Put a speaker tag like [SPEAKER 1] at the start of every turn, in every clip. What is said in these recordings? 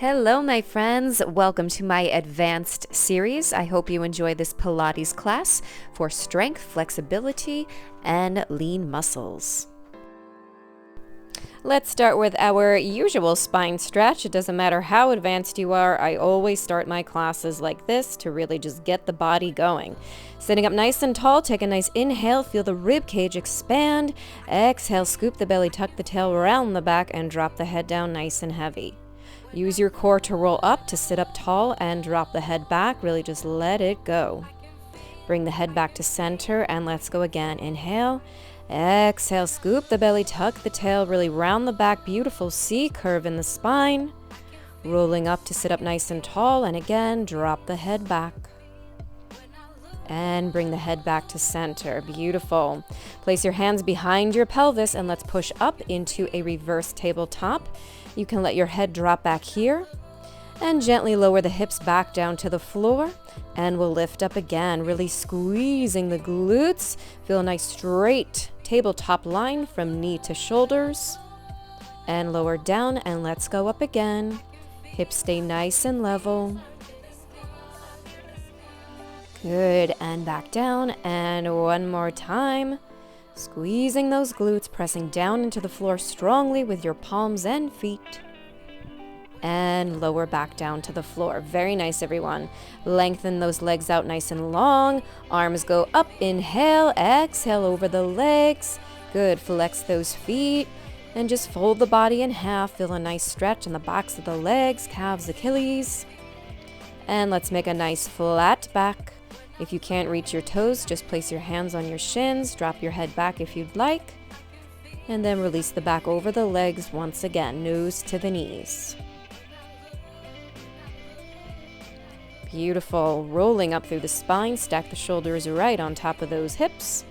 [SPEAKER 1] Hello, my friends. Welcome to my advanced series. I hope you enjoy this Pilates class for strength, flexibility, and lean muscles. Let's start with our usual spine stretch. It doesn't matter how advanced you are. I always start my classes like this to really just get the body going. Sitting up nice and tall, take a nice inhale, feel the rib cage expand. Exhale, scoop the belly, tuck the tail around the back, and drop the head down nice and heavy. Use your core to roll up, to sit up tall and drop the head back. Really just let it go. Bring the head back to center and let's go again. Inhale, exhale, scoop the belly, tuck the tail, really round the back. Beautiful C curve in the spine. Rolling up to sit up nice and tall, and again, drop the head back. And bring the head back to center. Beautiful. Place your hands behind your pelvis and let's push up into a reverse tabletop. You can let your head drop back here and gently lower the hips back down to the floor, and we'll lift up again, really squeezing the glutes. Feel a nice straight tabletop line from knee to shoulders, and lower down, and let's go up again. Hips stay nice and level. Good, and back down, and one more time. Squeezing those glutes, pressing down into the floor strongly with your palms and feet. And lower back down to the floor. Very nice, everyone. Lengthen those legs out nice and long. Arms go up. Inhale, exhale over the legs. Good. Flex those feet. And just fold the body in half. Feel a nice stretch in the backs of the legs, calves, Achilles. And let's make a nice flat back. If you can't reach your toes, just place your hands on your shins, drop your head back if you'd like, and then release the back over the legs once again, nose to the knees. Beautiful. Rolling up through the spine, stack the shoulders right on top of those hips.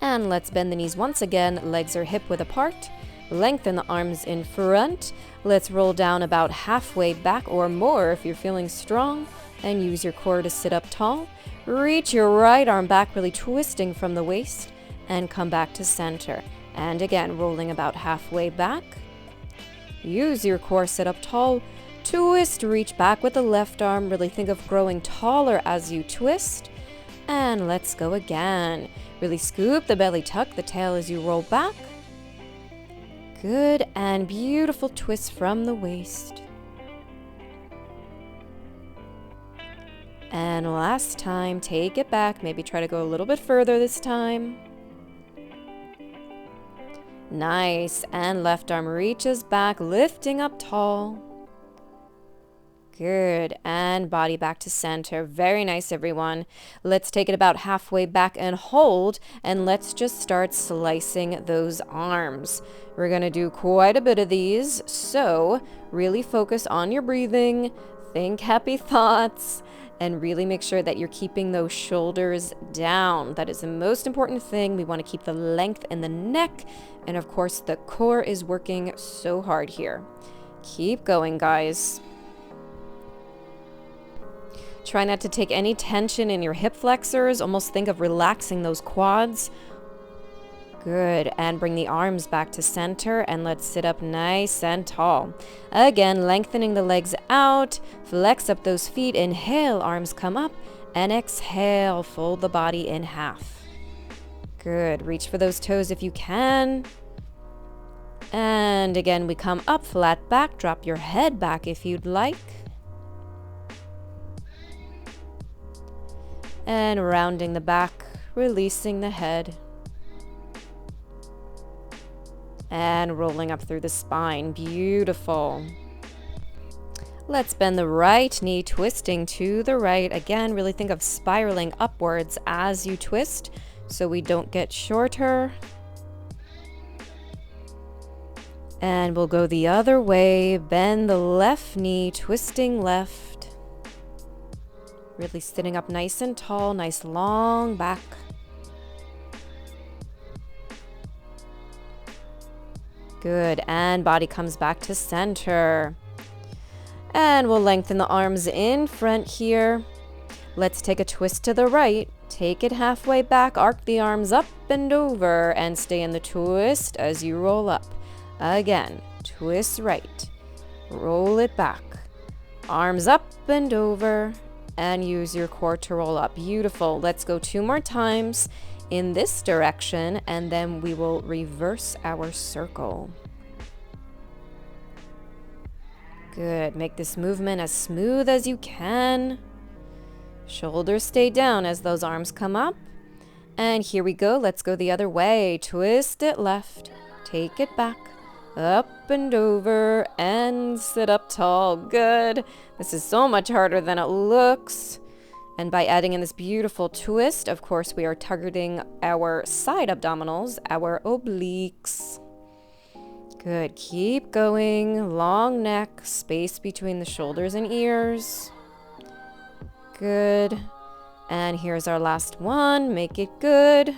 [SPEAKER 1] And let's bend the knees once again, legs are hip width apart. Lengthen the arms in front. Let's roll down about halfway back or more if you're feeling strong. And use your core to sit up tall. Reach your right arm back, really twisting from the waist, and come back to center. And again, rolling about halfway back. Use your core, sit up tall. Twist, reach back with the left arm. Really think of growing taller as you twist. And let's go again. Really scoop the belly, tuck the tail as you roll back. Good, and beautiful twist from the waist. And last time, take it back. Maybe try to go a little bit further this time. Nice. And left arm reaches back, lifting up tall. Good. And body back to center. Very nice, everyone. Let's take it about halfway back and hold. And let's just start slicing those arms. We're going to do quite a bit of these. So really focus on your breathing. Think happy thoughts. And really make sure that you're keeping those shoulders down. That is the most important thing. We want to keep the length in the neck. And of course, the core is working so hard here. Keep going, guys. Try not to take any tension in your hip flexors. Almost think of relaxing those quads. Good, and bring the arms back to center, and let's sit up nice and tall. Again, lengthening the legs out, flex up those feet, inhale, arms come up, and exhale, fold the body in half. Good, reach for those toes if you can. And again, we come up, flat back, drop your head back if you'd like. And rounding the back, releasing the head. And rolling up through the spine. Beautiful. Let's bend the right knee, twisting to the right. Again, really think of spiraling upwards as you twist so we don't get shorter. And we'll go the other way. Bend the left knee, twisting left. Really sitting up nice and tall, nice long back. Good, and body comes back to center. And we'll lengthen the arms in front here. Let's take a twist to the right. Take it halfway back, arc the arms up and over, and stay in the twist as you roll up. Again, twist right. Roll it back. Arms up and over, and use your core to roll up. Beautiful. Let's go 2 more times in this direction, and then we will reverse our circle. Good. Make this movement as smooth as you can. Shoulders stay down as those arms come up. And here we go. Let's go the other way. Twist it left. Take it back. Up and over, and sit up tall. Good. This is so much harder than it looks. And by adding in this beautiful twist, of course, we are targeting our side abdominals, our obliques. Good. Keep going. Long neck, space between the shoulders and ears. Good. And here's our last one. Make it good.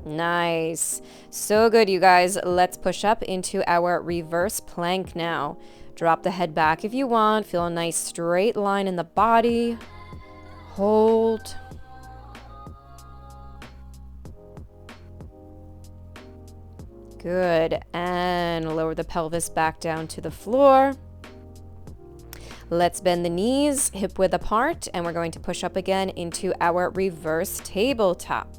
[SPEAKER 1] Nice. So good, you guys. Let's push up into our reverse plank now. Drop the head back if you want. Feel a nice straight line in the body. Hold. Good. And lower the pelvis back down to the floor. Let's bend the knees, hip width apart, and we're going to push up again into our reverse tabletop.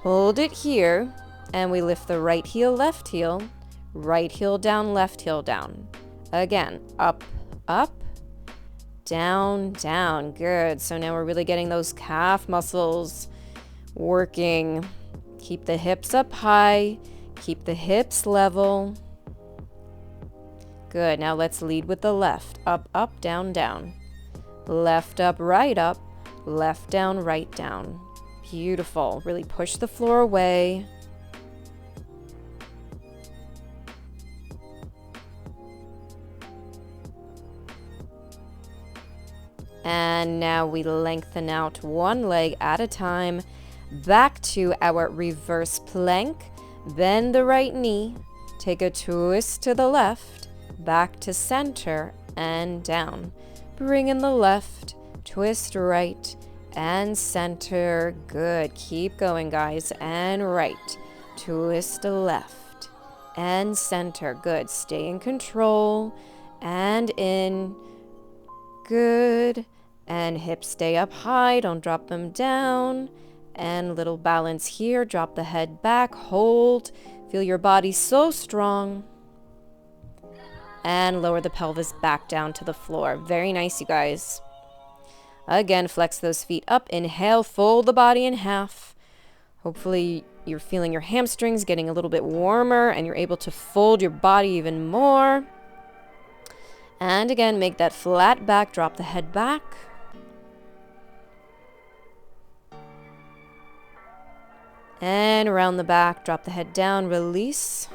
[SPEAKER 1] Hold it here, and we lift the right heel, left heel, right heel down, left heel down. Again, up, up, down, down. Good. So now we're really getting those calf muscles working. Keep the hips up high, keep the hips level. Good. Now let's lead with the left. Up, up, down, down. Left up, left down, right down. Beautiful. Really push the floor away. And now we lengthen out one leg at a time. Back to our reverse plank. Bend the right knee. Take a twist to the left. Back to center and down. Bring in the left. Twist right. And center. Good. Keep going, guys. And right. Twist left. And center. Good. Stay in control. And in. Good. And hips stay up high. Don't drop them down. And little balance here. Drop the head back. Hold. Feel your body so strong. And lower the pelvis back down to the floor. Very nice, you guys. Again, flex those feet up. Inhale, fold the body in half. Hopefully you're feeling your hamstrings getting a little bit warmer and you're able to fold your body even more. And again, make that flat back. Drop the head back. And around the back, drop the head down, release.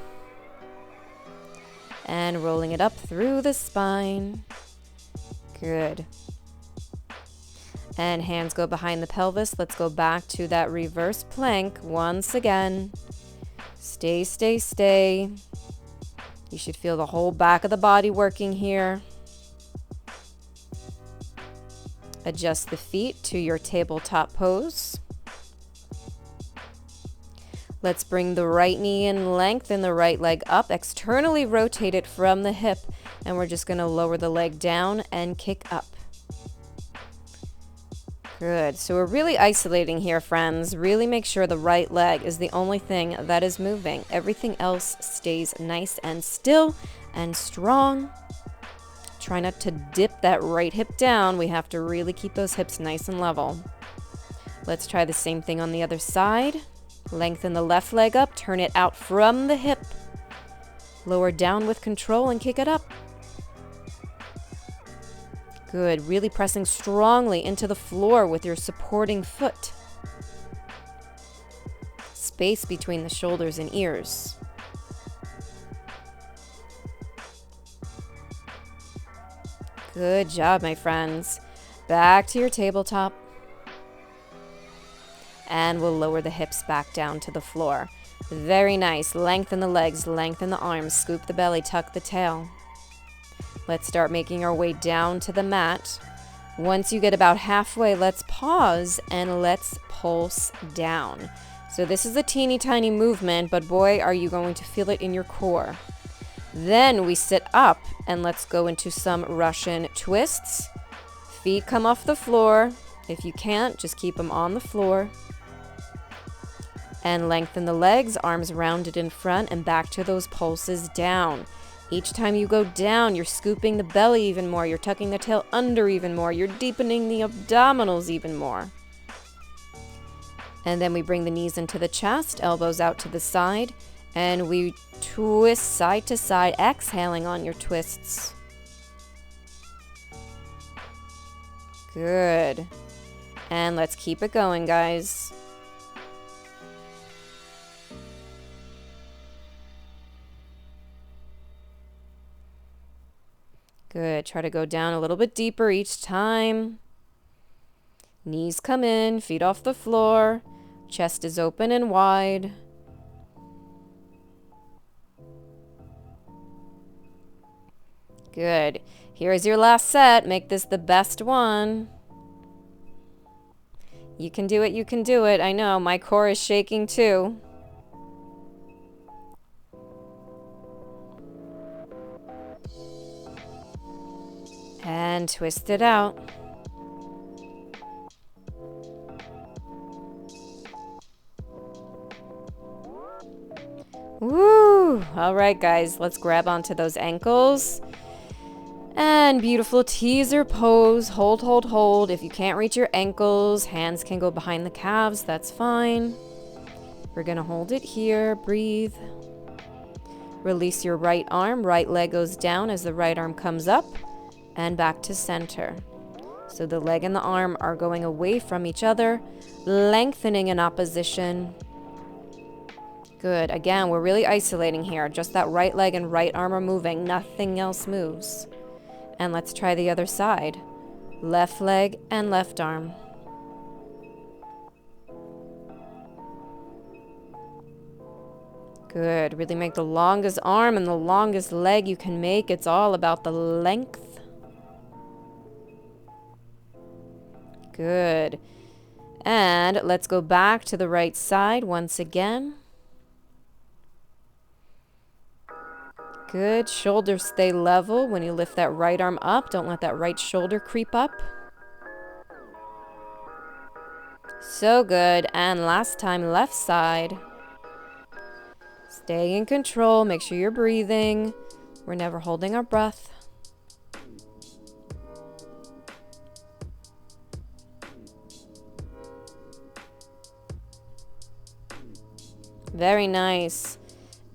[SPEAKER 1] And rolling it up through the spine. Good. And hands go behind the pelvis. Let's go back to that reverse plank once again. Stay, stay, stay. You should feel the whole back of the body working here. Adjust the feet to your tabletop pose. Let's bring the right knee in, lengthen the right leg up, externally rotate it from the hip, and we're just going to lower the leg down and kick up. Good. So we're really isolating here, friends. Really make sure the right leg is the only thing that is moving. Everything else stays nice and still and strong. Try not to dip that right hip down. We have to really keep those hips nice and level. Let's try the same thing on the other side. Lengthen the left leg up, turn it out from the hip. Lower down with control and kick it up. Good. Really pressing strongly into the floor with your supporting foot. Space between the shoulders and ears. Good job, my friends. Back to your tabletop. And we'll lower the hips back down to the floor. Very nice. Lengthen the legs, lengthen the arms, scoop the belly, tuck the tail. Let's start making our way down to the mat. Once you get about halfway, let's pause and let's pulse down. So this is a teeny tiny movement, but boy, are you going to feel it in your core. Then we sit up and let's go into some Russian twists. Feet come off the floor. If you can't, just keep them on the floor. And lengthen the legs, arms rounded in front and back to those pulses down. Each time you go down, you're scooping the belly even more. You're tucking the tail under even more. You're deepening the abdominals even more. And then we bring the knees into the chest, elbows out to the side, and we twist side to side, exhaling on your twists. Good. And let's keep it going, guys. Good. Try to go down a little bit deeper each time. Knees come in, feet off the floor. Chest is open and wide. Good. Here is your last set. Make this the best one. You can do it, you can do it. I know, my core is shaking too. And twist it out. Woo! All right, guys, let's grab onto those ankles. And beautiful teaser pose. Hold, hold, hold. If you can't reach your ankles, hands can go behind the calves. That's fine. We're going to hold it here. Breathe. Release your right arm. Right leg goes down as the right arm comes up. And back to center. So the leg and the arm are going away from each other, lengthening in opposition. Good. Again, we're really isolating here. Just that right leg and right arm are moving. Nothing else moves. And let's try the other side. Left leg and left arm. Good. Really make the longest arm and the longest leg you can make. It's all about the length. Good. And let's go back to the right side once again. Good. Shoulders stay level when you lift that right arm up. Don't let that right shoulder creep up. So good. And last time, left side. Stay in control. Make sure you're breathing. We're never holding our breath. Very nice.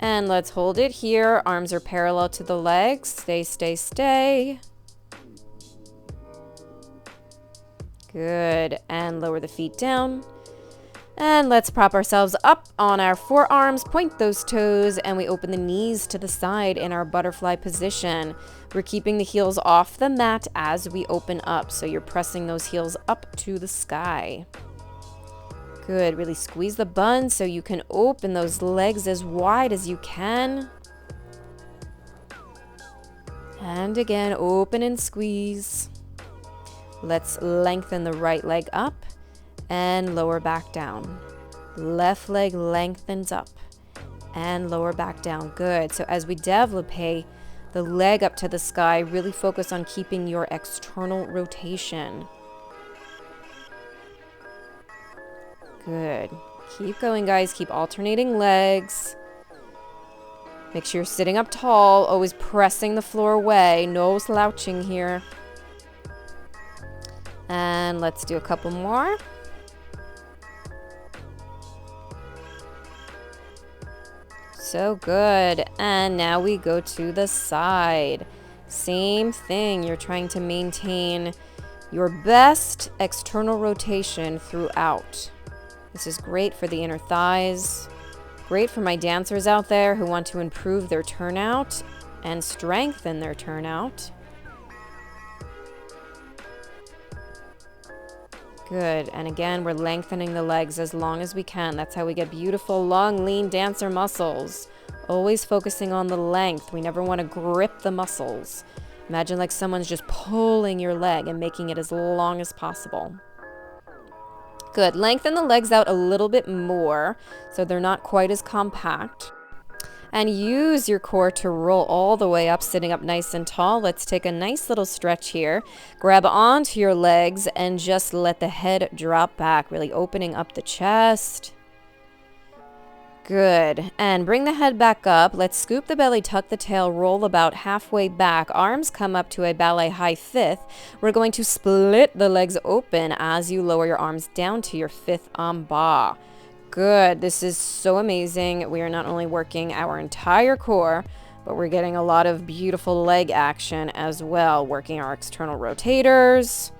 [SPEAKER 1] And let's hold it here. Arms are parallel to the legs. Stay, stay, stay. Good. And lower the feet down. And let's prop ourselves up on our forearms, point those toes, and we open the knees to the side in our butterfly position. We're keeping the heels off the mat as we open up. So you're pressing those heels up to the sky. Good. Really squeeze the bun so you can open those legs as wide as you can. And again, open and squeeze. Let's lengthen the right leg up and lower back down. Left leg lengthens up and lower back down. Good. So as we développé the leg up to the sky, really focus on keeping your external rotation. Good. Keep going, guys. Keep alternating legs. Make sure you're sitting up tall, always pressing the floor away. No slouching here. And let's do a couple more. So good. And now we go to the side. Same thing. You're trying to maintain your best external rotation throughout. This is great for the inner thighs. Great for my dancers out there who want to improve their turnout and strengthen their turnout. Good. And again, we're lengthening the legs as long as we can. That's how we get beautiful, long, lean dancer muscles. Always focusing on the length. We never want to grip the muscles. Imagine like someone's just pulling your leg and making it as long as possible. Good. Lengthen the legs out a little bit more so they're not quite as compact. And use your core to roll all the way up, sitting up nice and tall. Let's take a nice little stretch here. Grab onto your legs and just let the head drop back, really opening up the chest. Good. And bring the head back up. Let's scoop the belly, tuck the tail, roll about halfway back. Arms come up to a ballet high fifth. We're going to split the legs open as you lower your arms down to your fifth en bas. Good. This is so amazing. We are not only working our entire core, but we're getting a lot of beautiful leg action as well, working our external rotators.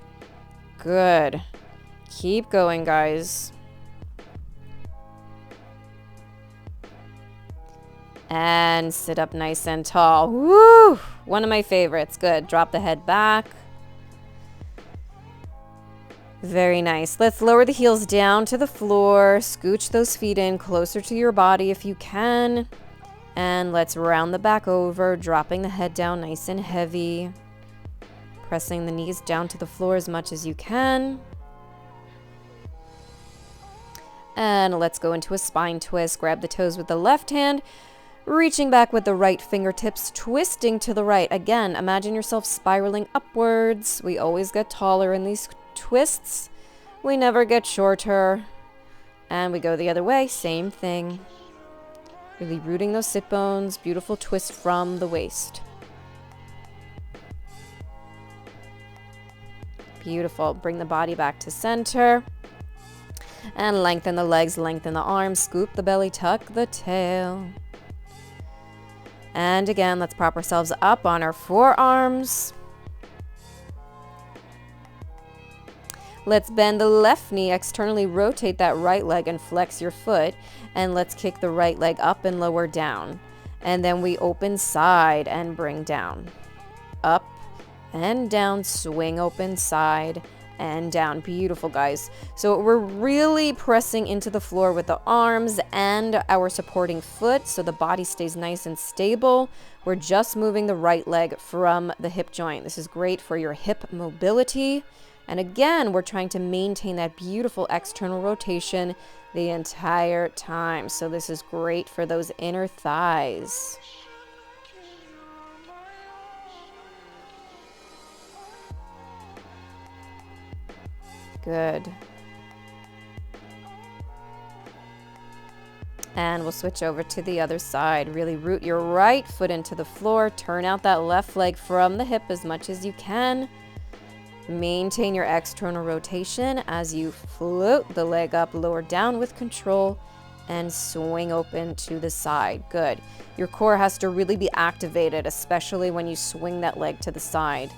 [SPEAKER 1] Good. Keep going, guys. And sit up nice and tall. Woo! One of my favorites. Good. Drop the head back. Very nice. Let's lower the heels down to the floor. Scooch those feet in closer to your body if you can. And let's round the back over, dropping the head down nice and heavy. Pressing the knees down to the floor as much as you can. And let's go into a spine twist. Grab the toes with the left hand. Reaching back with the right fingertips, twisting to the right. Again, imagine yourself spiraling upwards. We always get taller in these twists. We never get shorter. And we go the other way, same thing. Really rooting those sit bones. Beautiful twist from the waist. Beautiful. Bring the body back to center. And lengthen the legs, lengthen the arms. Scoop the belly, tuck the tail. And again, let's prop ourselves up on our forearms. Let's bend the left knee, externally rotate that right leg and flex your foot. And let's kick the right leg up and lower down. And then we open side and bring down. Up and down, swing open side and down. Beautiful, guys. So we're really pressing into the floor with the arms and our supporting foot so the body stays nice and stable. We're just moving the right leg from the hip joint. This is great for your hip mobility. And again, we're trying to maintain that beautiful external rotation the entire time. So this is great for those inner thighs. Good. And we'll switch over to the other side. Really root your right foot into the floor. Turn out that left leg from the hip as much as you can. Maintain your external rotation as you float the leg up, lower down with control, and swing open to the side. Good. Your core has to really be activated, especially when you swing that leg to the side.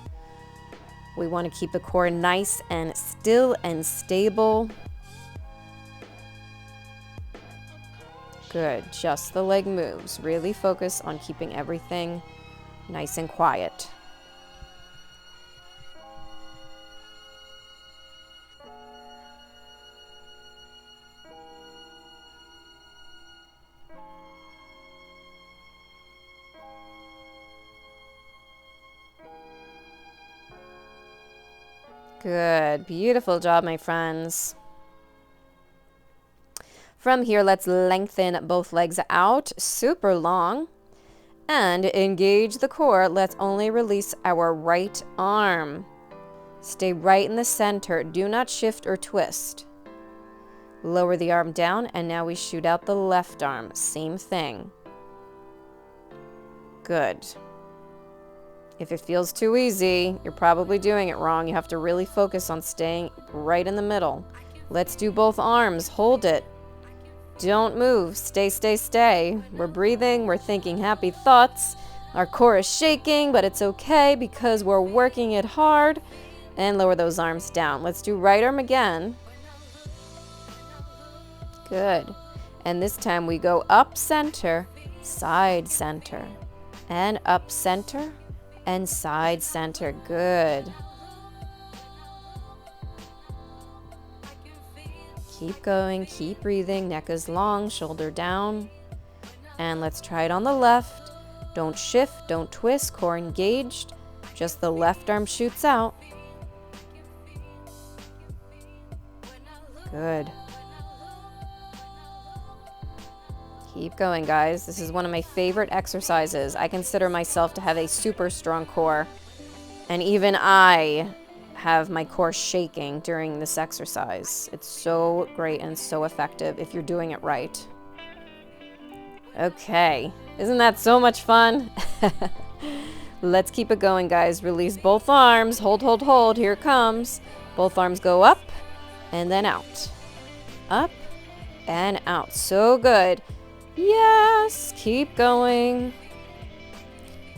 [SPEAKER 1] We want to keep the core nice and still and stable. Good. Just the leg moves. Really focus on keeping everything nice and quiet. Good. Beautiful job, my friends. From here, let's lengthen both legs out, super long, and engage the core. Let's only release our right arm. Stay right in the center. Do not shift or twist. Lower the arm down, and now we shoot out the left arm. Same thing. Good. If it feels too easy, you're probably doing it wrong. You have to really focus on staying right in the middle. Let's do both arms. Hold it. Don't move. Stay, stay, stay. We're breathing. We're thinking happy thoughts. Our core is shaking, but it's okay because we're working it hard. And lower those arms down. Let's do right arm again. Good. And this time we go up center, side center, and up center, and side center. Good. Keep going, keep breathing. Neck is long, shoulder down. And let's try it on the left. Don't shift, don't twist, core engaged. Just the left arm shoots out. Good. Keep going, guys. This is one of my favorite exercises. I consider myself to have a super strong core, and even I have my core shaking during this exercise. It's so great and so effective if you're doing it right. Okay, isn't that so much fun? Let's keep it going, guys. Release both arms. Hold, hold, hold. Here it comes. Both arms go up and then out. Up and out. So good. Yes, keep going.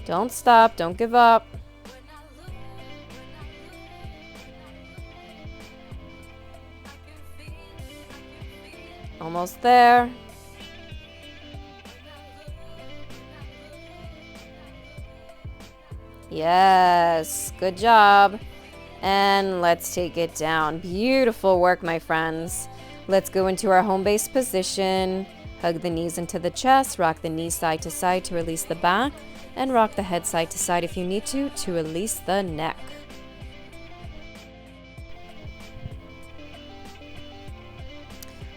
[SPEAKER 1] Don't stop. Don't give up. Almost there. Yes, good job. And let's take it down. Beautiful work, my friends. Let's go into our home base position. Hug the knees into the chest. Rock the knees side to side to release the back. And rock the head side to side if you need to release the neck.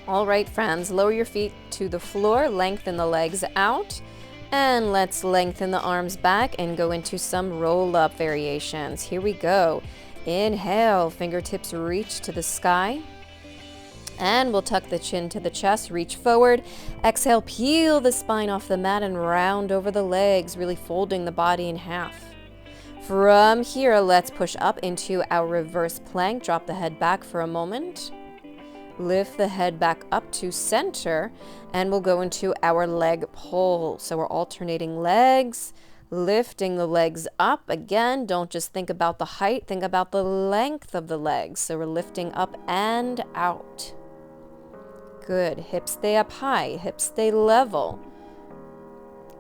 [SPEAKER 1] All right, friends, lower your feet to the floor, lengthen the legs out, and let's lengthen the arms back and go into some roll-up variations. Here we go. Inhale, fingertips reach to the sky, and we'll tuck the chin to the chest, reach forward. Exhale, peel the spine off the mat and round over the legs, really folding the body in half. From here, let's push up into our reverse plank. Drop the head back for a moment. Lift the head back up to center, and we'll go into our leg pull. So we're alternating legs, lifting the legs up. Again, don't just think about the height, think about the length of the legs. So we're lifting up and out. Good. Hips stay up high, hips stay level.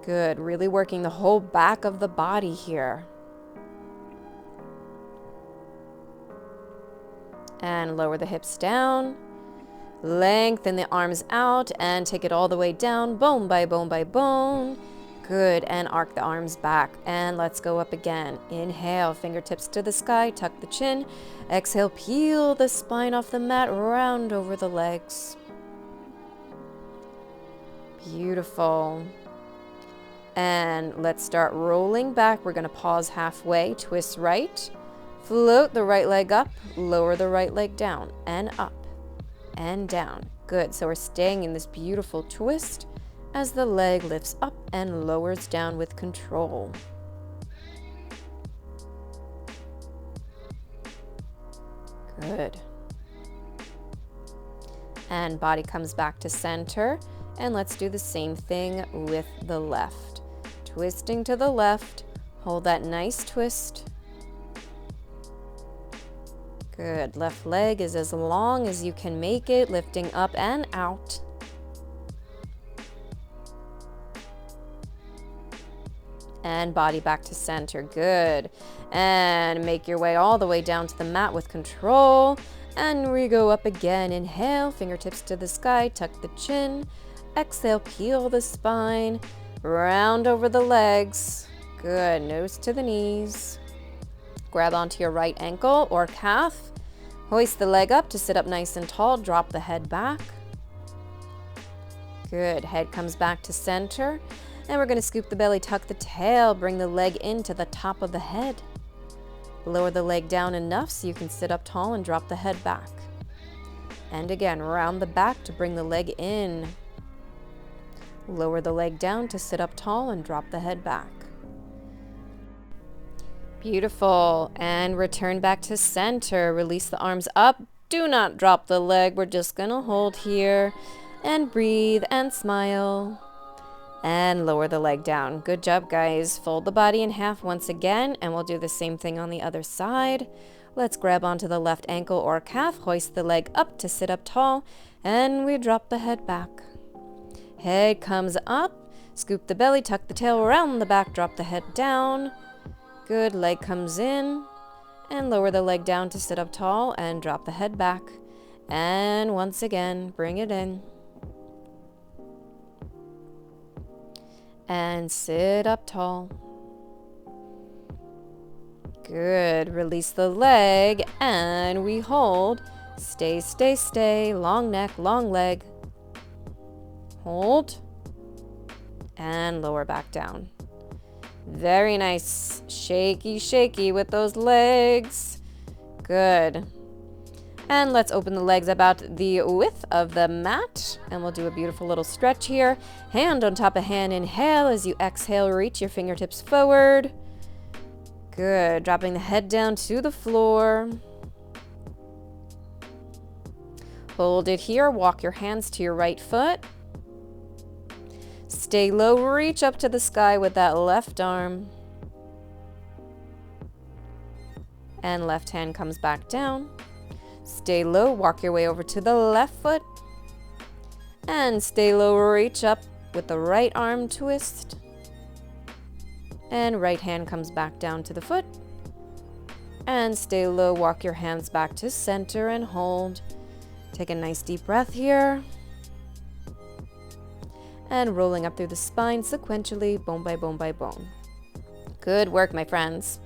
[SPEAKER 1] Good. Really working the whole back of the body here. And lower the hips down. Lengthen the arms out and take it all the way down, bone by bone by bone. Good, and arc the arms back. And let's go up again. Inhale, fingertips to the sky, tuck the chin. Exhale, peel the spine off the mat, round over the legs. Beautiful. And let's start rolling back. We're gonna pause halfway, twist right, float the right leg up, lower the right leg down, and up. And down. Good. So we're staying in this beautiful twist as the leg lifts up and lowers down with control. Good. And body comes back to center. And let's do the same thing with the left. Twisting to the left. Hold that nice twist. Good. Left leg is as long as you can make it, lifting up and out. And body back to center. Good. And make your way all the way down to the mat with control. And we go up again. Inhale, fingertips to the sky, tuck the chin. Exhale, peel the spine, round over the legs. Good. Nose to the knees. Grab onto your right ankle or calf. Hoist the leg up to sit up nice and tall. Drop the head back. Good. Head comes back to center. And we're going to scoop the belly, tuck the tail, bring the leg into the top of the head. Lower the leg down enough so you can sit up tall and drop the head back. And again, round the back to bring the leg in. Lower the leg down to sit up tall and drop the head back. Beautiful. And return back to center. Release the arms up. Do not drop the leg. We're just going to hold here and breathe and smile. And lower the leg down. Good job, guys. Fold the body in half once again, and we'll do the same thing on the other side. Let's grab onto the left ankle or calf. Hoist the leg up to sit up tall, and we drop the head back. Head comes up. Scoop the belly, tuck the tail around the back, drop the head down. Good. Leg comes in and lower the leg down to sit up tall and drop the head back. And once again, bring it in. And sit up tall. Good. Release the leg and we hold. Stay, stay, stay. Long neck, long leg. Hold. And lower back down. Very nice. Shaky, shaky with those legs. Good. And let's open the legs about the width of the mat. And we'll do a beautiful little stretch here. Hand on top of hand. Inhale. As you exhale, reach your fingertips forward. Good. Dropping the head down to the floor. Hold it here. Walk your hands to your right foot. Stay low. Reach up to the sky with that left arm. And left hand comes back down. Stay low. Walk your way over to the left foot. And stay low. Reach up with the right arm twist. And right hand comes back down to the foot. And stay low. Walk your hands back to center and hold. Take a nice deep breath here. And rolling up through the spine sequentially, bone by bone by bone. Good work, my friends.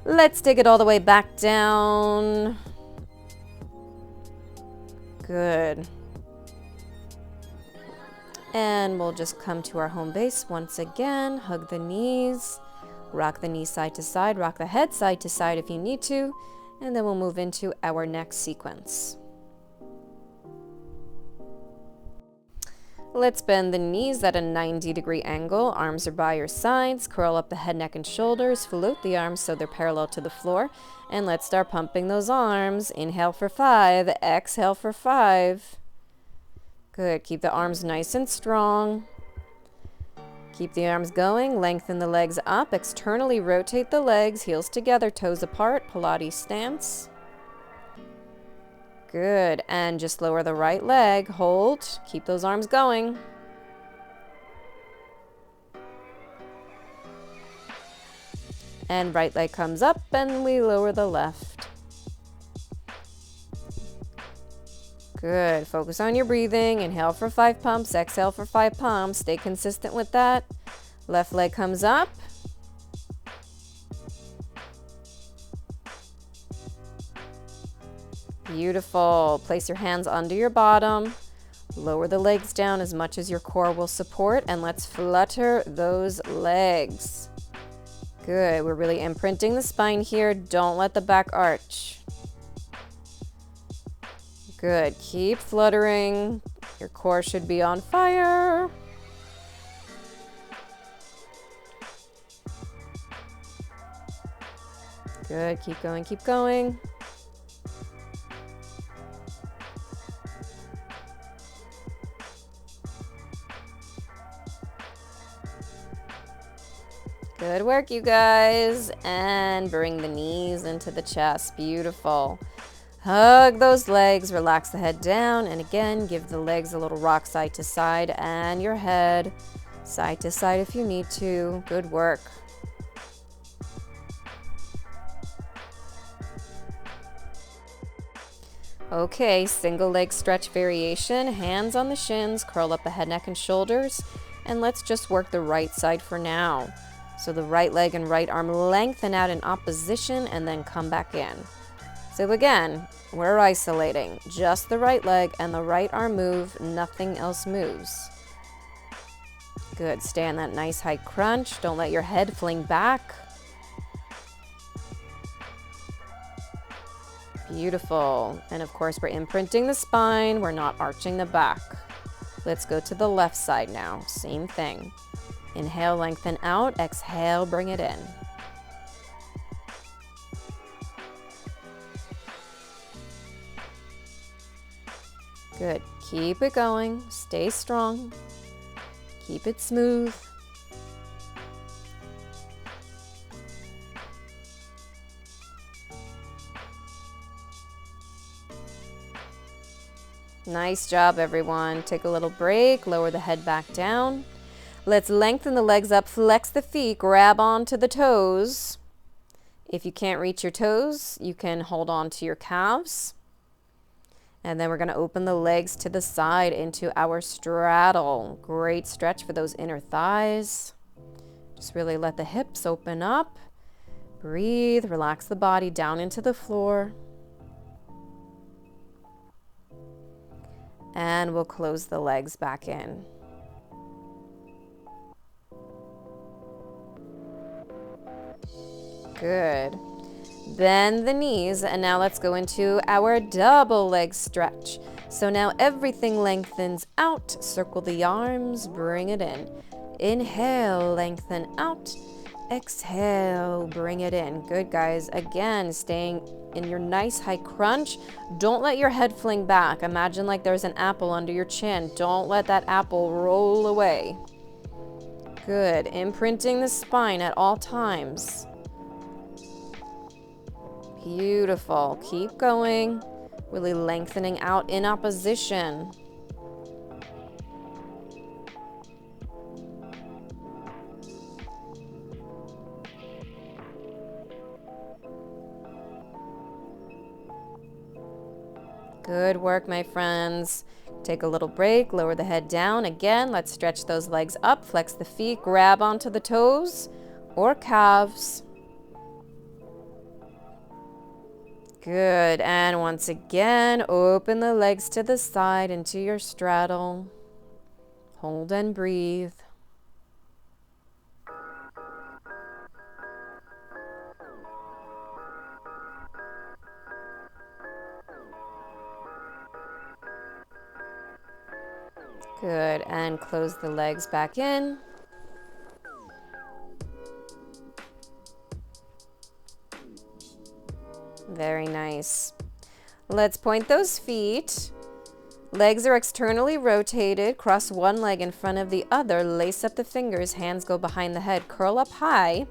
[SPEAKER 1] Let's take it all the way back down. Good. And we'll just come to our home base once again. Hug the knees. Rock the knees side to side. Rock the head side to side if you need to. And then we'll move into our next sequence. Let's bend the knees at a 90-degree angle. Arms are by your sides. Curl up the head, neck, and shoulders. Float the arms so they're parallel to the floor. And let's start pumping those arms. Inhale for 5. Exhale for 5. Good. Keep the arms nice and strong. Keep the arms going. Lengthen the legs up. Externally rotate the legs. Heels together, toes apart. Pilates stance. Good. And just lower the right leg. Hold. Keep those arms going. And right leg comes up and we lower the left. Good. Focus on your breathing. Inhale for 5 pumps. Exhale for 5 pumps. Stay consistent with that. Left leg comes up. Beautiful. Place your hands under your bottom. Lower the legs down as much as your core will support, and let's flutter those legs. Good. We're really imprinting the spine here. Don't let the back arch. Good. Keep fluttering. Your core should be on fire. Good. Keep going. Keep going. Good work, you guys. And bring the knees into the chest. Beautiful. Hug those legs. Relax the head down. And again, give the legs a little rock side to side and your head side to side if you need to. Good work. Okay, single leg stretch variation. Hands on the shins. Curl up the head, neck, and shoulders. And let's just work the right side for now. So the right leg and right arm lengthen out in opposition and then come back in. So again, we're isolating. Just the right leg and the right arm move. Nothing else moves. Good. Stay on that nice high crunch. Don't let your head fling back. Beautiful. And of course, we're imprinting the spine. We're not arching the back. Let's go to the left side now. Same thing. Inhale, lengthen out. Exhale, bring it in. Good. Keep it going. Stay strong. Keep it smooth. Nice job, everyone. Take a little break. Lower the head back down. Let's lengthen the legs up, flex the feet, grab onto the toes. If you can't reach your toes, you can hold on to your calves. And then we're going to open the legs to the side into our straddle. Great stretch for those inner thighs. Just really let the hips open up. Breathe, relax the body down into the floor. And we'll close the legs back in. Good. Bend the knees, and now let's go into our double leg stretch. So now everything lengthens out. Circle the arms, bring it in. Inhale, lengthen out. Exhale, bring it in. Good, guys. Again, staying in your nice high crunch. Don't let your head fling back. Imagine like there's an apple under your chin. Don't let that apple roll away. Good. Imprinting the spine at all times. Beautiful. Keep going. Really lengthening out in opposition. Good work, my friends. Take a little break, lower the head down. Again, let's stretch those legs up, flex the feet, grab onto the toes or calves. Good, and once again, open the legs to the side into your straddle. Hold and breathe. Good, and close the legs back in. Very nice. Let's point those feet. Legs are externally rotated. Cross one leg in front of the other. Lace up the fingers. Hands go behind the head. Curl up high.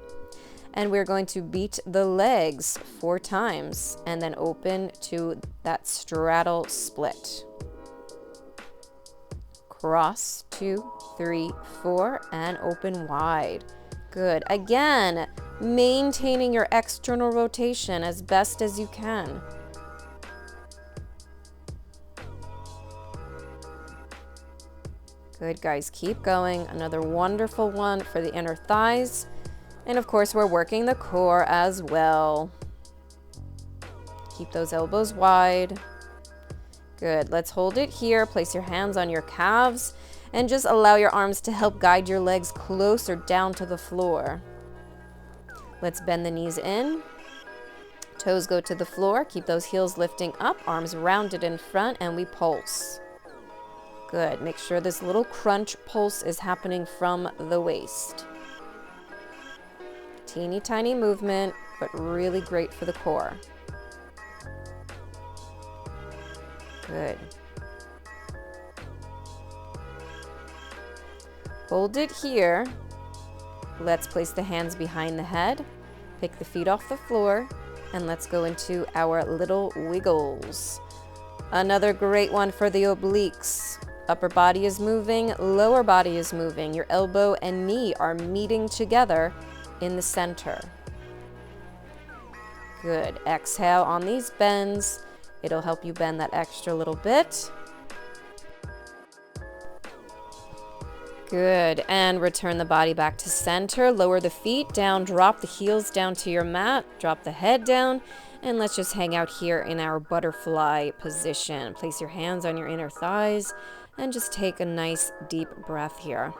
[SPEAKER 1] And we're going to beat the legs 4 times. And then open to that straddle split. Cross, 2, 3, 4, and open wide. Good. Again, maintaining your external rotation as best as you can. Good, guys. Keep going. Another wonderful one for the inner thighs. And of course, we're working the core as well. Keep those elbows wide. Good. Let's hold it here. Place your hands on your calves and just allow your arms to help guide your legs closer down to the floor. Let's bend the knees in. Toes go to the floor. Keep those heels lifting up, arms rounded in front, and we pulse. Good. Make sure this little crunch pulse is happening from the waist. Teeny tiny movement, but really great for the core. Good. Hold it here. Let's place the hands behind the head. Pick the feet off the floor. And let's go into our little wiggles. Another great one for the obliques. Upper body is moving, lower body is moving. Your elbow and knee are meeting together in the center. Good. Exhale on these bends. It'll help you bend that extra little bit. Good. And return the body back to center. Lower the feet down. Drop the heels down to your mat. Drop the head down. And let's just hang out here in our butterfly position. Place your hands on your inner thighs and just take a nice deep breath here.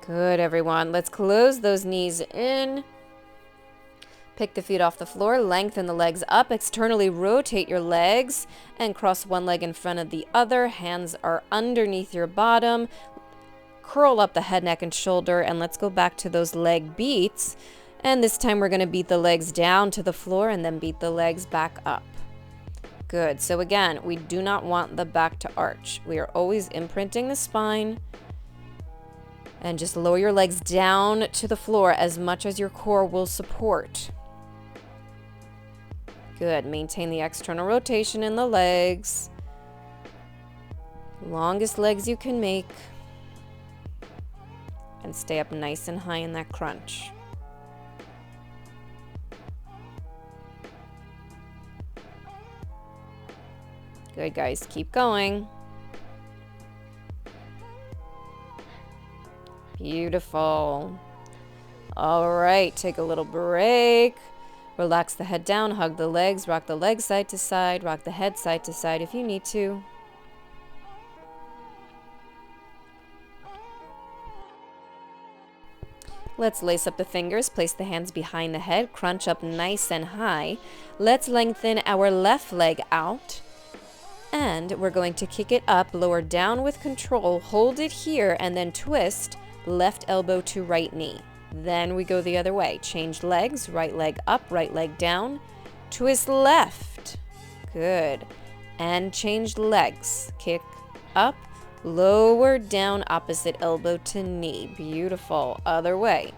[SPEAKER 1] Good, everyone. Let's close those knees in. Pick the feet off the floor, lengthen the legs up, externally rotate your legs, and cross one leg in front of the other. Hands are underneath your bottom. Curl up the head, neck, and shoulder, and let's go back to those leg beats. And this time we're going to beat the legs down to the floor and then beat the legs back up. Good. So again, we do not want the back to arch. We are always imprinting the spine. And just lower your legs down to the floor as much as your core will support. Good. Maintain the external rotation in the legs. Longest legs you can make. And stay up nice and high in that crunch. Good, guys. Keep going. Beautiful. All right, take a little break. Relax the head down, hug the legs, rock the legs side to side, rock the head side to side if you need to. Let's lace up the fingers, place the hands behind the head, crunch up nice and high. Let's lengthen our left leg out. And we're going to kick it up, lower down with control, hold it here, and then twist left elbow to right knee. Then we go the other way. Change legs, right leg up, right leg down. Twist left. Good. And change legs. Kick up, lower down, opposite elbow to knee. Beautiful. Other way.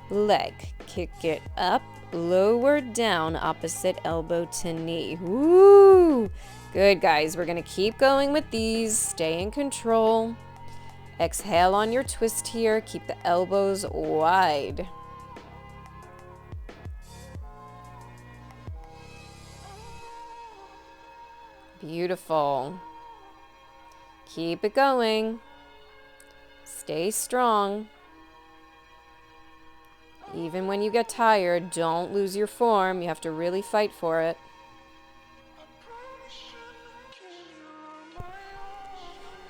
[SPEAKER 1] Leg. Kick it up, lower down, opposite elbow to knee. Woo! Good, guys. We're going to keep going with these. Stay in control. Exhale on your twist here. Keep the elbows wide. Beautiful. Keep it going. Stay strong. Even when you get tired, don't lose your form. You have to really fight for it.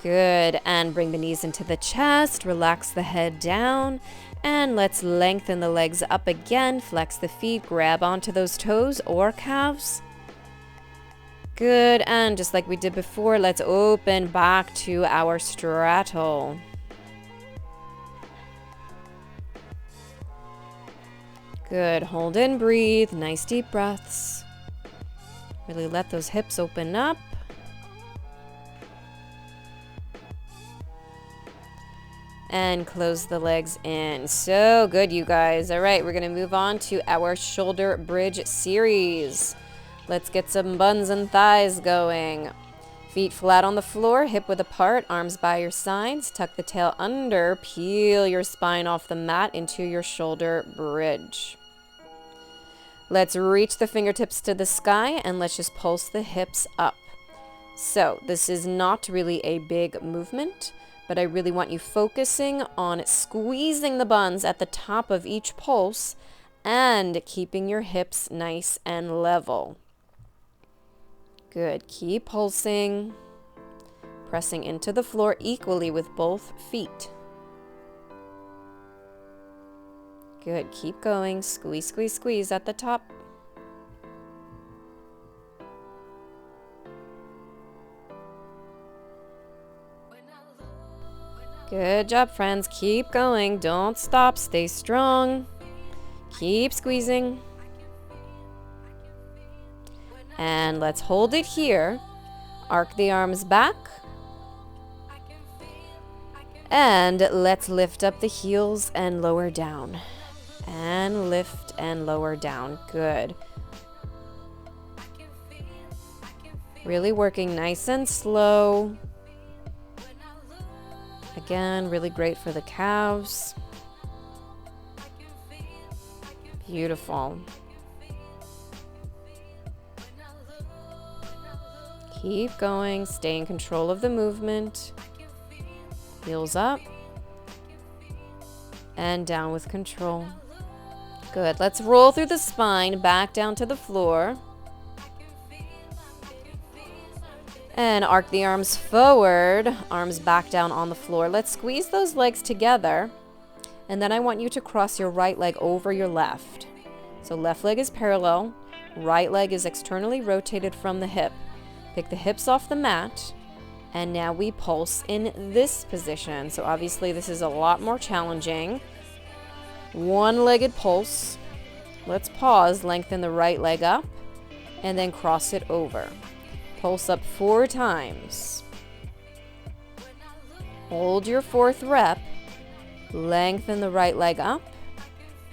[SPEAKER 1] Good, and bring the knees into the chest, relax the head down, and let's lengthen the legs up again, flex the feet, grab onto those toes or calves. Good, and just like we did before, let's open back to our straddle. Good, hold and breathe, nice deep breaths. Really let those hips open up. And close the legs in. So good, you guys. All right, we're going to move on to our shoulder bridge series. Let's get some buns and thighs going. Feet flat on the floor, hip width apart, arms by your sides. Tuck the tail under, peel your spine off the mat into your shoulder bridge. Let's reach the fingertips to the sky and let's just pulse the hips up. So this is not really a big movement, but I really want you focusing on squeezing the buns at the top of each pulse and keeping your hips nice and level. Good. Keep pulsing, pressing into the floor equally with both feet. Good. Keep going. Squeeze, squeeze, squeeze at the top. Good job, friends. Keep going. Don't stop. Stay strong. Keep squeezing. And let's hold it here. Arc the arms back. And let's lift up the heels and lower down. And lift and lower down. Good. Really working nice and slow. Again, really great for the calves. Beautiful. Keep going. Stay in control of the movement. Heels up. And down with control. Good. Let's roll through the spine, back down to the floor. And arc the arms forward, arms back down on the floor. Let's squeeze those legs together. And then I want you to cross your right leg over your left. So left leg is parallel, right leg is externally rotated from the hip. Pick the hips off the mat. And now we pulse in this position. So obviously this is a lot more challenging. One-legged pulse. Let's pause, lengthen the right leg up, and then cross it over. Pulse up 4 times. Hold your 4th rep. Lengthen the right leg up.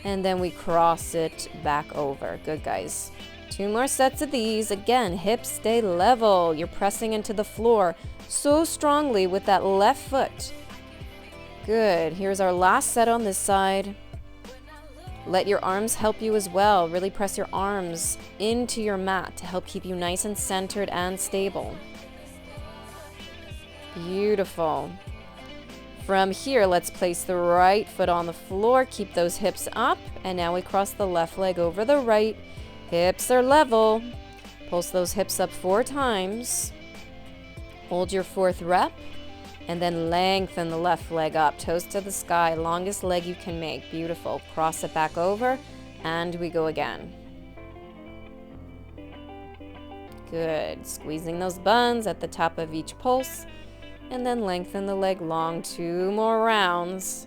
[SPEAKER 1] And then we cross it back over. Good, guys. 2 more sets of these. Again, hips stay level. You're pressing into the floor so strongly with that left foot. Good. Here's our last set on this side. Let your arms help you as well. Really press your arms into your mat to help keep you nice and centered and stable. Beautiful. From here, let's place the right foot on the floor. Keep those hips up. And now we cross the left leg over the right. Hips are level. Pulse those hips up 4 times. Hold your 4th rep. And then lengthen the left leg up. Toes to the sky. Longest leg you can make. Beautiful. Cross it back over. And we go again. Good. Squeezing those buns at the top of each pulse. And then lengthen the leg long. 2 more rounds.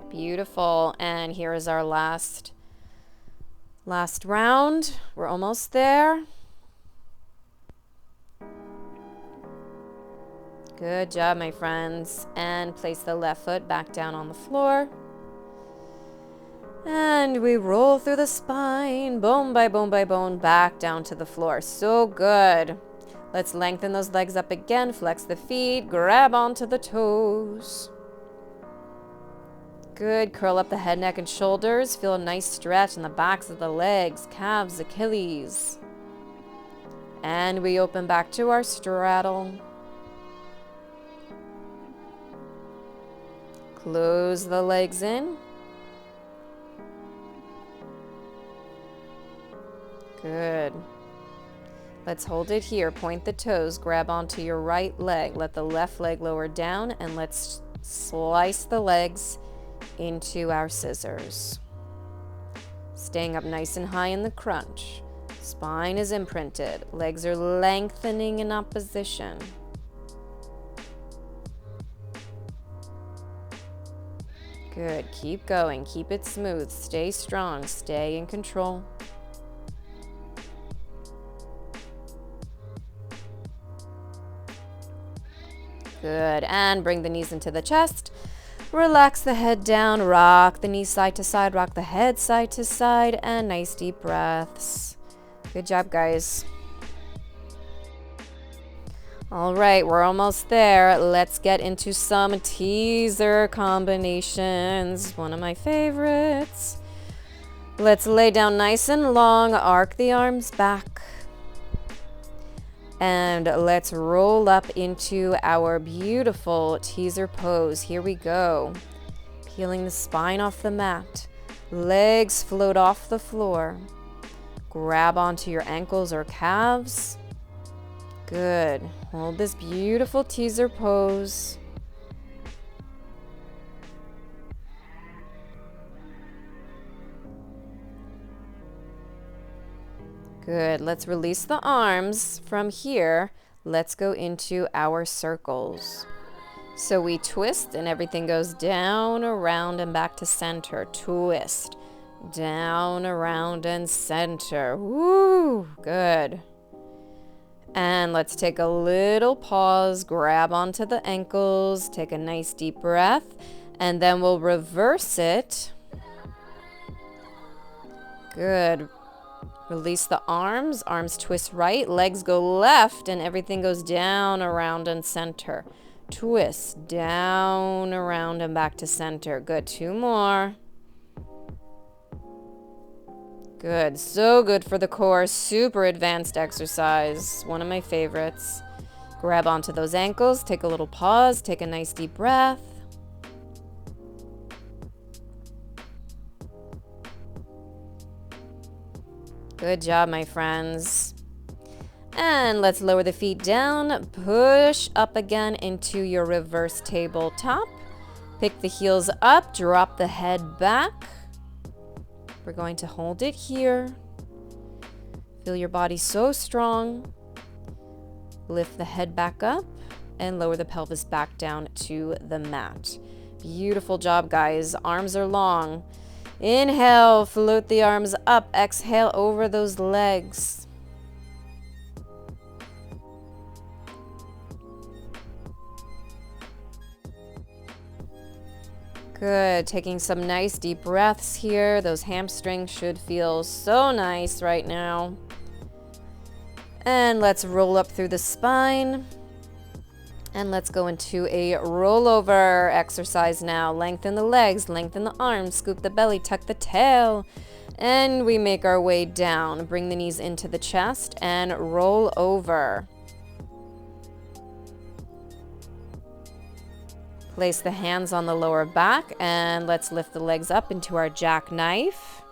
[SPEAKER 1] Beautiful. And here is our last round. We're almost there. Good job, my friends. And place the left foot back down on the floor. And we roll through the spine, bone by bone by bone, back down to the floor. So good. Let's lengthen those legs up again. Flex the feet. Grab onto the toes. Good. Curl up the head, neck, and shoulders. Feel a nice stretch in the backs of the legs, calves, Achilles. And we open back to our straddle. Close the legs in. Good. Let's hold it here. Point the toes. Grab onto your right leg. Let the left leg lower down, and let's slice the legs into our scissors. Staying up nice and high in the crunch. Spine is imprinted. Legs are lengthening in opposition. Good. Keep going. Keep it smooth. Stay strong. Stay in control. Good. And bring the knees into the chest. Relax the head down. Rock the knees side to side. Rock the head side to side. And nice deep breaths. Good job, guys. All right, we're almost there. Let's get into some teaser combinations. One of my favorites. Let's lay down nice and long. Arc the arms back. And let's roll up into our beautiful teaser pose. Here we go. Peeling the spine off the mat. Legs float off the floor. Grab onto your ankles or calves. Good. Hold this beautiful teaser pose. Good. Let's release the arms. From here, let's go into our circles. So we twist and everything goes down, around, and back to center. Twist. Down, around, and center. Woo! Good. And let's take a little pause. Grab onto the ankles. Take a nice deep breath. And then we'll reverse it. Good. Release the arms. Arms twist right. Legs go left. And everything goes down, around, and center. Twist. Down, around, and back to center. Good. 2 more. Good. So good for the core. Super advanced exercise. One of my favorites. Grab onto those ankles. Take a little pause. Take a nice deep breath. Good job, my friends. And let's lower the feet down. Push up again into your reverse tabletop. Pick the heels up. Drop the head back. We're going to hold it here. Feel your body so strong. Lift the head back up and lower the pelvis back down to the mat. Beautiful job, guys. Arms are long. Inhale, float the arms up. Exhale over those legs. Good. Taking some nice deep breaths here. Those hamstrings should feel so nice right now. And let's roll up through the spine. And let's go into a rollover exercise now. Lengthen the legs, lengthen the arms, scoop the belly, tuck the tail. And we make our way down. Bring the knees into the chest and roll over. Place the hands on the lower back and let's lift the legs up into our jackknife.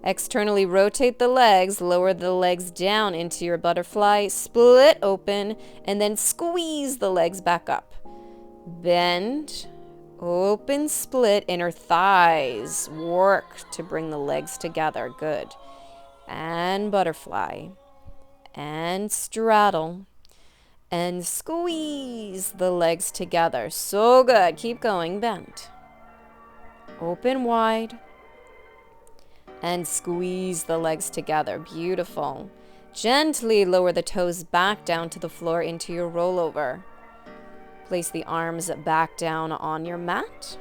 [SPEAKER 1] Externally rotate the legs, lower the legs down into your butterfly, split open, and then squeeze the legs back up. Bend, open, split, inner thighs. Work to bring the legs together. Good. And butterfly. And straddle. And squeeze the legs together. So good. Keep going. Bend. Open wide. And squeeze the legs together. Beautiful. Gently lower the toes back down to the floor into your rollover. Place the arms back down on your mat.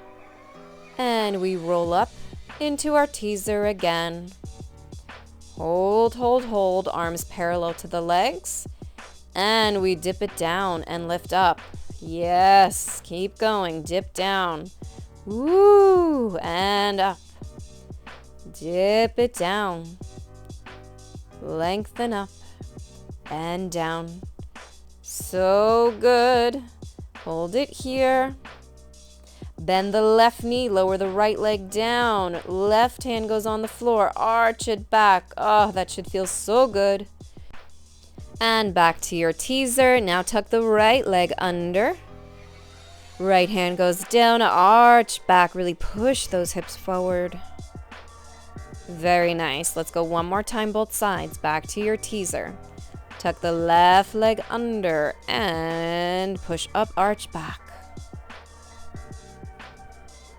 [SPEAKER 1] And we roll up into our teaser again. Hold, hold, hold. Arms parallel to the legs. And we dip it down and lift up. Yes. Keep going. Dip down. Woo. And up. Dip it down. Lengthen up and down. So good. Hold it here. Bend the left knee, lower the right leg down. Left hand goes on the floor. Arch it back. Oh, that should feel so good. And back to your teaser. Now tuck the right leg under. Right hand goes down. Arch back. Really push those hips forward. Very nice. Let's go one more time, both sides. Back to your teaser. Tuck the left leg under and push up, arch back.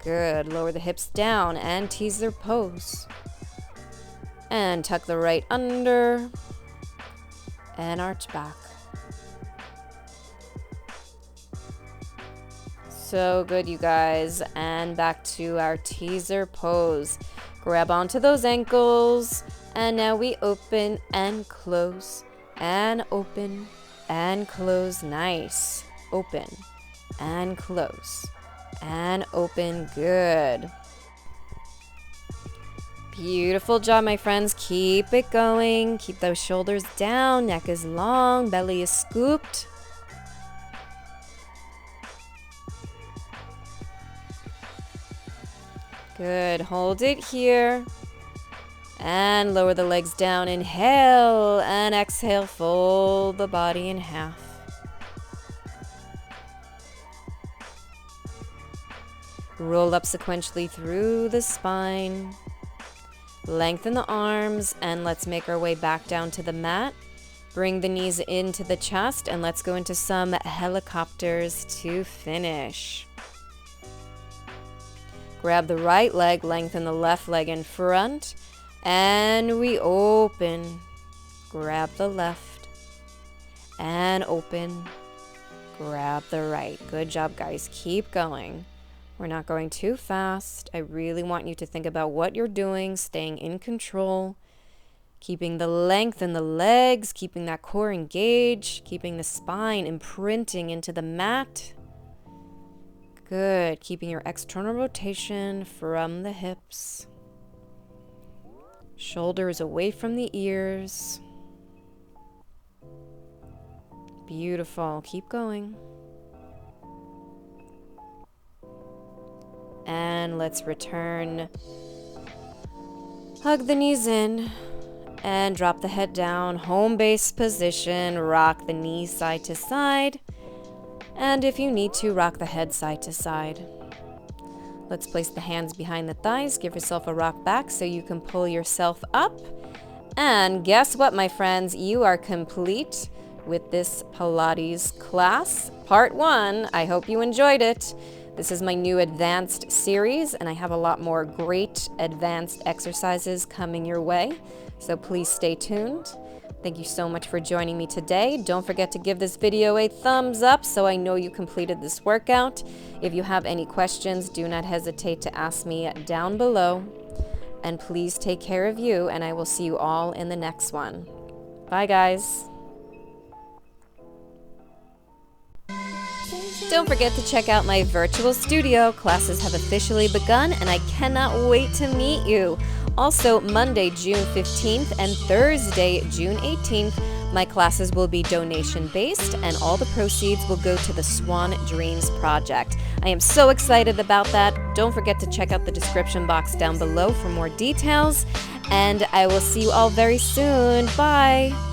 [SPEAKER 1] Good. Lower the hips down and teaser pose. And tuck the right under and arch back. So good, you guys. And back to our teaser pose. Grab onto those ankles, and now we open and close, and open and close. Nice. Open and close and open. Good. Beautiful job, my friends. Keep it going. Keep those shoulders down. Neck is long. Belly is scooped. Good. Hold it here. And lower the legs down. Inhale and exhale. Fold the body in half. Roll up sequentially through the spine. Lengthen the arms. And let's make our way back down to the mat. Bring the knees into the chest. And let's go into some helicopters to finish. Grab the right leg, lengthen the left leg in front, and we open. Grab the left, and open. Grab the right. Good job, guys. Keep going. We're not going too fast. I really want you to think about what you're doing, staying in control, keeping the length in the legs, keeping that core engaged, keeping the spine imprinting into the mat. Good. Keeping your external rotation from the hips. Shoulders away from the ears. Beautiful. Keep going. And let's return. Hug the knees in and drop the head down. Home base position. Rock the knees side to side. And if you need to, rock the head side to side. Let's place the hands behind the thighs. Give yourself a rock back so you can pull yourself up. And guess what, my friends? You are complete with this Pilates class, part 1. I hope you enjoyed it. This is my new advanced series, and I have a lot more great advanced exercises coming your way. So please stay tuned. Thank you so much for joining me today. Don't forget to give this video a thumbs up so I know you completed this workout. If you have any questions, do not hesitate to ask me down below. And please take care of you, and I will see you all in the next one. Bye, guys. Don't forget to check out my virtual studio. Classes have officially begun, and I cannot wait to meet you. Also, Monday, June 15th and Thursday, June 18th, my classes will be donation-based, and all the proceeds will go to the Swan Dreams Project. I am so excited about that. Don't forget to check out the description box down below for more details, and I will see you all very soon. Bye!